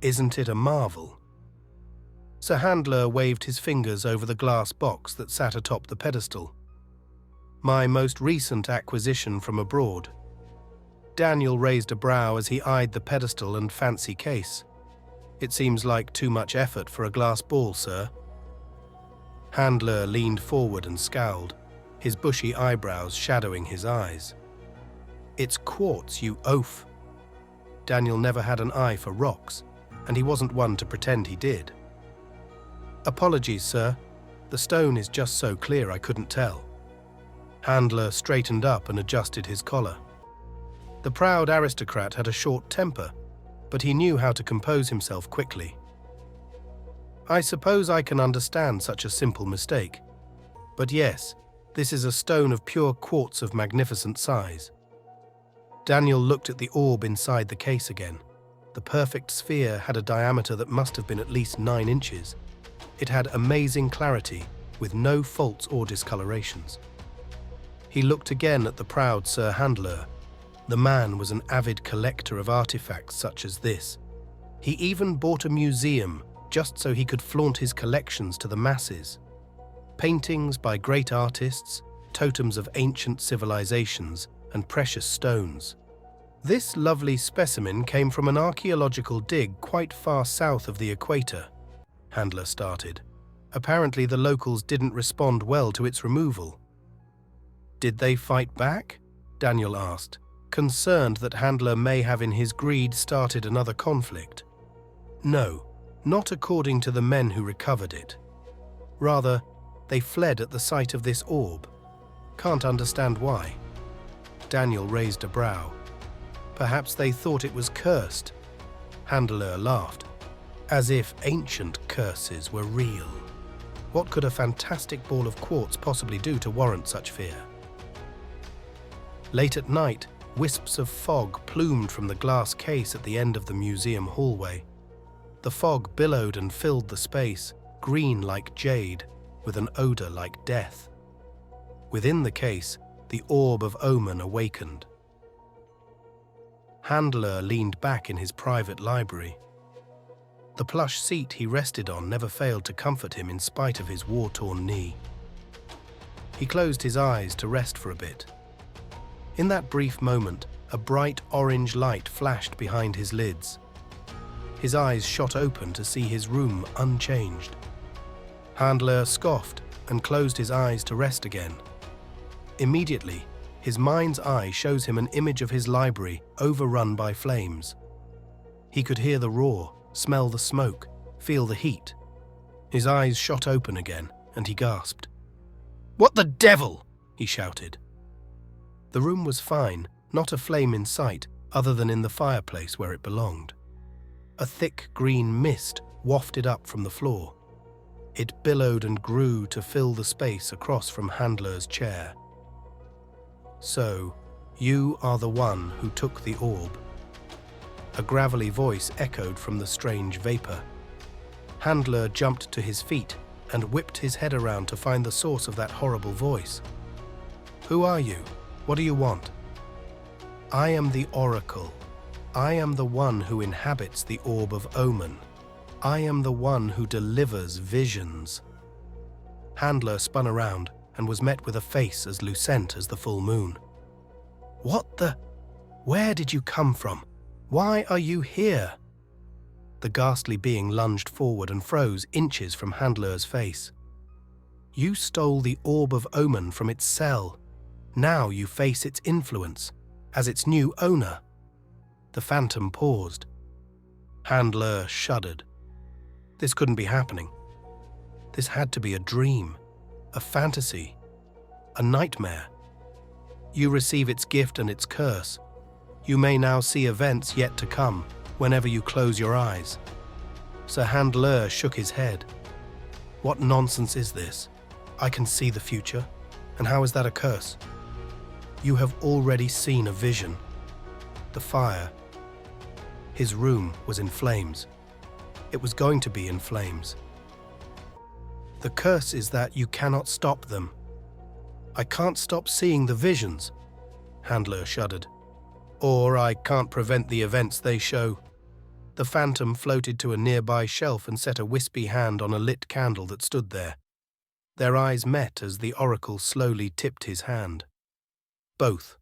Isn't it a marvel? Sir Handler waved his fingers over the glass box that sat atop the pedestal. My most recent acquisition from abroad. Daniel raised a brow as he eyed the pedestal and fancy case. It seems like too much effort for a glass ball, sir. Handler leaned forward and scowled, his bushy eyebrows shadowing his eyes. It's quartz, you oaf. Daniel never had an eye for rocks, and he wasn't one to pretend he did. Apologies, sir. The stone is just so clear I couldn't tell. Handler straightened up and adjusted his collar. The proud aristocrat had a short temper, but he knew how to compose himself quickly. I suppose I can understand such a simple mistake. But yes, this is a stone of pure quartz of magnificent size. Daniel looked at the orb inside the case again. The perfect sphere had a diameter that must have been at least 9 inches. It had amazing clarity, with no faults or discolorations. He looked again at the proud Sir Handler. The man was an avid collector of artifacts such as this. He even bought a museum just so he could flaunt his collections to the masses. Paintings by great artists, totems of ancient civilizations, and precious stones. This lovely specimen came from an archaeological dig quite far south of the equator, Handler started. Apparently the locals didn't respond well to its removal. Did they fight back? Daniel asked, concerned that Handler may have in his greed started another conflict. No, not according to the men who recovered it. Rather, they fled at the sight of this orb. Can't understand why. Daniel raised a brow. Perhaps they thought it was cursed. Handler laughed, as if ancient curses were real. What could a fantastic ball of quartz possibly do to warrant such fear? Late at night, wisps of fog plumed from the glass case at the end of the museum hallway. The fog billowed and filled the space, green like jade, with an odor like death. Within the case, the Orb of Omen awakened. Handler leaned back in his private library. The plush seat he rested on never failed to comfort him in spite of his war-torn knee. He closed his eyes to rest for a bit. In that brief moment, a bright orange light flashed behind his lids. His eyes shot open to see his room unchanged. Handler scoffed and closed his eyes to rest again. Immediately, his mind's eye shows him an image of his library overrun by flames. He could hear the roar, smell the smoke, feel the heat. His eyes shot open again, and he gasped. "What the devil?" he shouted. The room was fine, not a flame in sight, other than in the fireplace where it belonged. A thick green mist wafted up from the floor. It billowed and grew to fill the space across from Handler's chair. "So, you are the one who took the orb." A gravelly voice echoed from the strange vapor. Handler jumped to his feet and whipped his head around to find the source of that horrible voice. "Who are you? What do you want?" "I am the Oracle. I am the one who inhabits the Orb of Omen. I am the one who delivers visions." Handler spun around and was met with a face as lucent as the full moon. "What the? Where did you come from? Why are you here?" The ghastly being lunged forward and froze inches from Handler's face. "You stole the Orb of Omen from its cell. Now you face its influence, as its new owner." The phantom paused. Handler shuddered. This couldn't be happening. This had to be a dream, a fantasy, a nightmare. You receive its gift and its curse. You may now see events yet to come whenever you close your eyes. Sir Handler shook his head. "What nonsense is this? I can see the future. And how is that a curse?" "You have already seen a vision. The fire." His room was in flames. It was going to be in flames. "The curse is that you cannot stop them." "I can't stop seeing the visions," Handler shuddered. "Or I can't prevent the events they show." The phantom floated to a nearby shelf and set a wispy hand on a lit candle that stood there. Their eyes met as the oracle slowly tipped his hand. Both